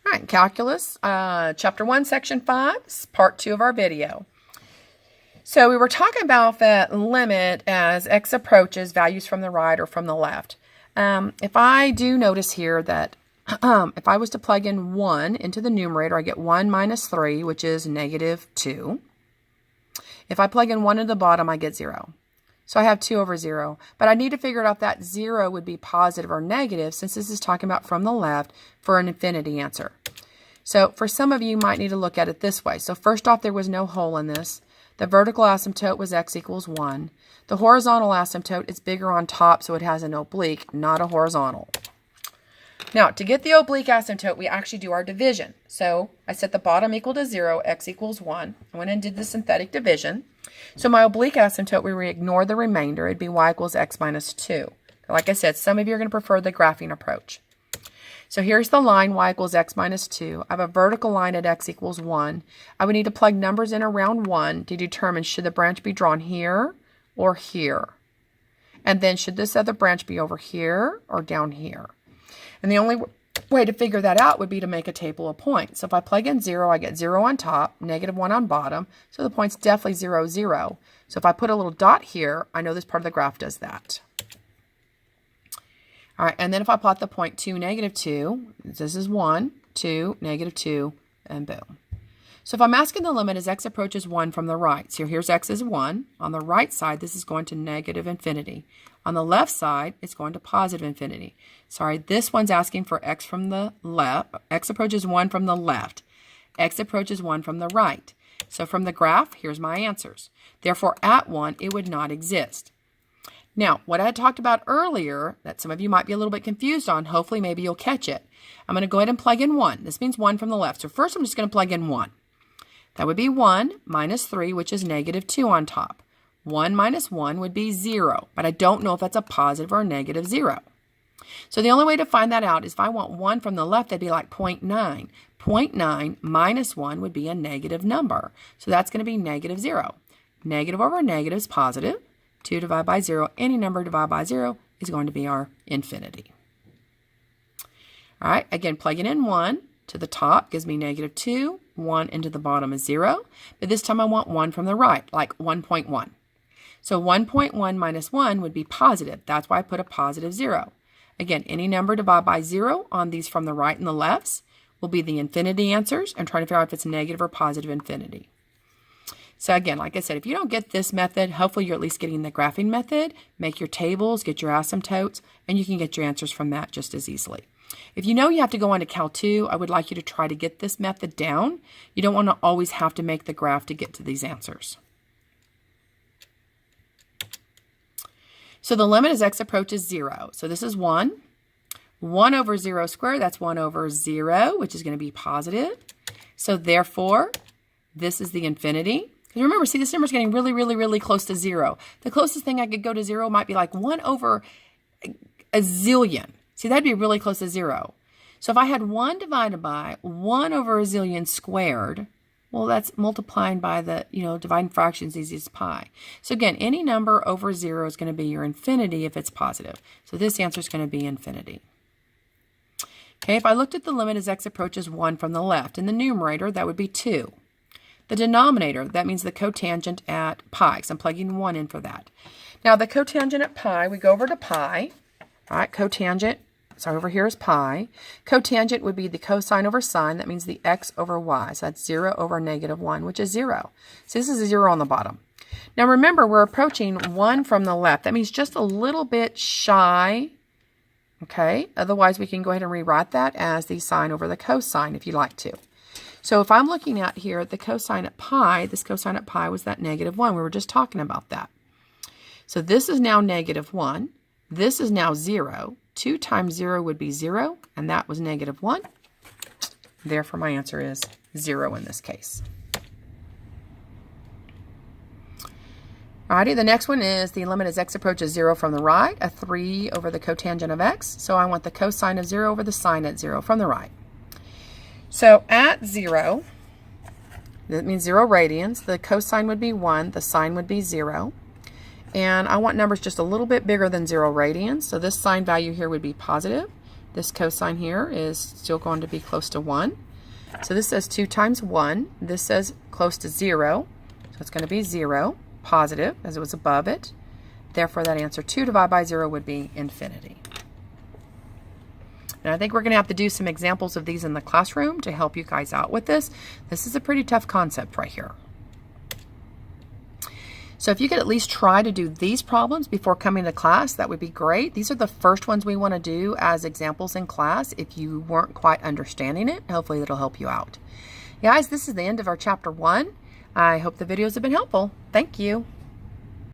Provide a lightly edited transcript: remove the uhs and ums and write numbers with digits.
All right, Calculus, Chapter 1, Section 5, Part 2 of our video. So we were talking about that limit as x approaches values from the right or from the left. If I do notice here that if I was to plug in 1 into the numerator, I get 1 minus 3, which is negative 2. If I plug in 1 into the bottom, I get 0. So I have 2 over 0. But I need to figure out if that 0 would be positive or negative, since this is talking about from the left for an infinity answer. So for some of you, you might need to look at it this way. So first off, there was no hole in this. The vertical asymptote was x equals 1. The horizontal asymptote is bigger on top, so it has an oblique, not a horizontal. Now, to get the oblique asymptote, we actually do our division. So I set the bottom equal to 0, x equals 1. I went and did the synthetic division. So my oblique asymptote, we would ignore the remainder. It'd be y equals x minus 2. Like I said, some of you are going to prefer the graphing approach. So here's the line, y equals x minus 2. I have a vertical line at x equals 1. I would need to plug numbers in around 1 to determine should the branch be drawn here or here. And then should this other branch be over here or down here? And the only way to figure that out would be to make a table of points. So if I plug in 0, I get 0 on top, negative 1 on bottom. So the point's definitely 0, 0. So if I put a little dot here, I know this part of the graph does that. All right, and then if I plot the point 2, negative 2, this is 1, 2, negative 2, and boom. So if I'm asking the limit as x approaches 1 from the right, so here's x is 1. On the right side, this is going to negative infinity. On the left side, it's going to positive infinity. Sorry, this one's asking for x from the left. X approaches 1 from the left. X approaches 1 from the right. So from the graph, here's my answers. Therefore, at 1, it would not exist. Now, what I had talked about earlier, that some of you might be a little bit confused on, hopefully maybe you'll catch it. I'm going to go ahead and plug in 1. This means 1 from the left. So first I'm just going to plug in 1. That would be 1 minus 3, which is negative 2 on top. 1 minus 1 would be 0, but I don't know if that's a positive or a negative 0. So the only way to find that out is if I want 1 from the left, that'd be like 0.9. 0.9 minus 1 would be a negative number. So that's going to be negative 0. Negative over negative is positive. 2 divided by 0, any number divided by 0 is going to be our infinity. All right, again, plugging in 1 to the top gives me negative 2. 1 into the bottom is 0. But this time I want 1 from the right, like 1.1. So 1.1 minus 1 would be positive. That's why I put a positive 0. Again, any number divided by 0 on these from the right and the lefts will be the infinity answers. I'm trying to figure out if it's negative or positive infinity. So again, like I said, if you don't get this method, hopefully you're at least getting the graphing method. Make your tables, get your asymptotes, and you can get your answers from that just as easily. If you know you have to go on to Cal 2, I would like you to try to get this method down. You don't want to always have to make the graph to get to these answers. So the limit as x approaches 0. So this is 1. 1 over 0 squared, that's 1 over 0, which is going to be positive. So therefore, this is the infinity. Because remember, see, this number is getting really, really, really close to 0. The closest thing I could go to 0 might be like 1 over a zillion. See, that'd be really close to 0. So if I had 1 divided by 1 over a zillion squared, well, that's multiplying by the, dividing fractions easy as pi. So again, any number over 0 is going to be your infinity if it's positive. So this answer is going to be infinity. Okay, if I looked at the limit as x approaches 1 from the left, in the numerator, that would be 2. The denominator, that means the cotangent at pi, because I'm plugging 1 in for that. Now, the cotangent at pi, we go over to pi. All right, cotangent, so over here is pi. Cotangent would be the cosine over sine. That means the x over y. So that's 0 over negative 1, which is 0. So this is a 0 on the bottom. Now, remember, we're approaching 1 from the left. That means just a little bit shy. Okay, otherwise we can go ahead and rewrite that as the sine over the cosine if you'd like to. So if I'm looking at here at the cosine at pi, this cosine at pi was that negative 1. We were just talking about that. So this is now negative 1. This is now 0. 2 times 0 would be 0, and that was negative 1. Therefore, my answer is 0 in this case. Alrighty, the next one is the limit as x approaches 0 from the right, a 3 over the cotangent of x. So I want the cosine of 0 over the sine at 0 from the right. So at 0, that means 0 radians. The cosine would be 1. The sine would be 0. And I want numbers just a little bit bigger than 0 radians. So this sine value here would be positive. This cosine here is still going to be close to 1. So this says 2 times 1. This says close to 0. So it's going to be 0, positive, as it was above it. Therefore, that answer 2 divided by 0 would be infinity. And I think we're going to have to do some examples of these in the classroom to help you guys out with this. This is a pretty tough concept right here. So if you could at least try to do these problems before coming to class, that would be great. These are the first ones we want to do as examples in class if you weren't quite understanding it. Hopefully that'll help you out. Guys, this is the end of our chapter 1. I hope the videos have been helpful. Thank you.